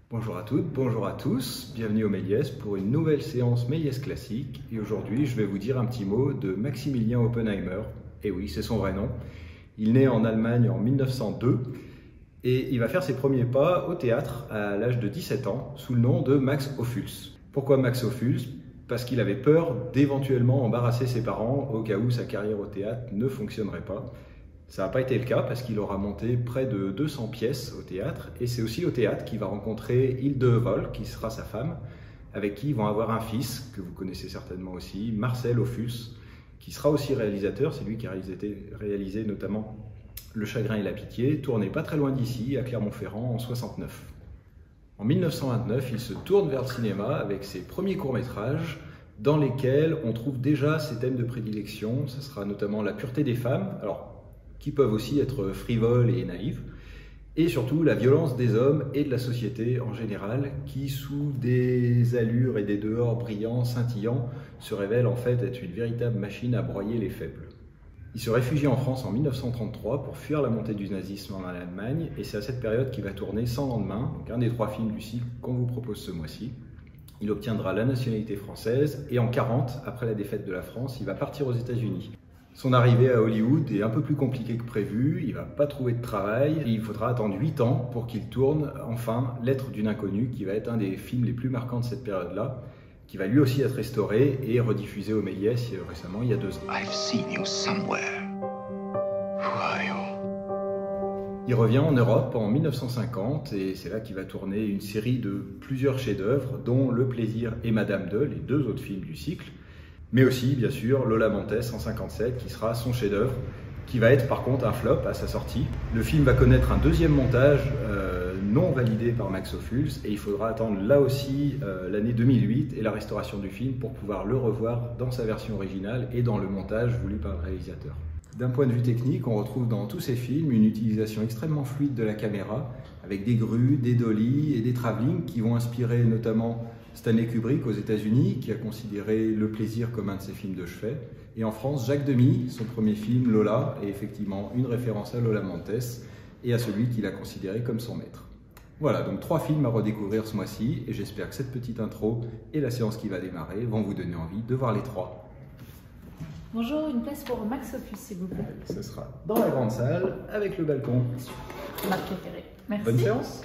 Bonjour à toutes, bonjour à tous, bienvenue au Méliès pour une nouvelle séance Méliès classique. Et aujourd'hui, je vais vous dire un petit mot de Maximilien Oppenheimer. Et oui, c'est son vrai nom. Il naît en Allemagne en 1902 et il va faire ses premiers pas au théâtre à l'âge de 17 ans sous le nom de Max Ophüls. Pourquoi Max Ophüls? Parce qu'il avait peur d'éventuellement embarrasser ses parents au cas où sa carrière au théâtre ne fonctionnerait pas. Ça n'a pas été le cas parce qu'il aura monté près de 200 pièces au théâtre et c'est aussi au théâtre qu'il va rencontrer Hilde Wolf, qui sera sa femme, avec qui ils vont avoir un fils que vous connaissez certainement aussi, Marcel Ophüls, qui sera aussi réalisateur. C'est lui qui a réalisé notamment Le Chagrin et la Pitié, tourné pas très loin d'ici, à Clermont-Ferrand en 69. En 1929, il se tourne vers le cinéma avec ses premiers courts-métrages dans lesquels on trouve déjà ses thèmes de prédilection. Ce sera notamment la pureté des femmes, qui peuvent aussi être frivoles et naïves, et surtout la violence des hommes et de la société en général, qui sous des allures et des dehors brillants, scintillants, se révèle en fait être une véritable machine à broyer les faibles. Il se réfugie en France en 1933 pour fuir la montée du nazisme en Allemagne, et c'est à cette période qu'il va tourner Sans lendemain, donc un des 3 films du cycle qu'on vous propose ce mois-ci. Il obtiendra la nationalité française, et en 1940, après la défaite de la France, il va partir aux États-Unis. Son arrivée à Hollywood est un peu plus compliquée que prévu, il ne va pas trouver de travail, et il faudra attendre 8 ans pour qu'il tourne enfin Lettre d'une inconnue, qui va être un des films les plus marquants de cette période-là, qui va lui aussi être restauré et rediffusé au Méliès récemment, il y a 2 ans. I've seen you somewhere. Who are you? Il revient en Europe en 1950 et c'est là qu'il va tourner une série de plusieurs chefs-d'œuvre, dont Le Plaisir et Madame de, les 2 autres films du cycle, mais aussi, bien sûr, Lola Montez en 1957, qui sera son chef-d'œuvre, qui va être par contre un flop à sa sortie. Le film va connaître un deuxième montage non validé par Max Ophüls, et il faudra attendre là aussi l'année 2008 et la restauration du film pour pouvoir le revoir dans sa version originale et dans le montage voulu par le réalisateur. D'un point de vue technique, on retrouve dans tous ces films une utilisation extrêmement fluide de la caméra, avec des grues, des dollies et des travelling qui vont inspirer notamment Stanley Kubrick aux États-Unis, qui a considéré Le Plaisir comme un de ses films de chevet. Et en France, Jacques Demy, son premier film, Lola, est effectivement une référence à Lola Montez et à celui qu'il a considéré comme son maître. Voilà, donc 3 films à redécouvrir ce mois-ci, et j'espère que cette petite intro et la séance qui va démarrer vont vous donner envie de voir les 3. Bonjour, une place pour Max Ophüls, s'il vous plaît. Ce sera dans la grande salle avec le balcon. Ma préférée. Merci. Bonne séance.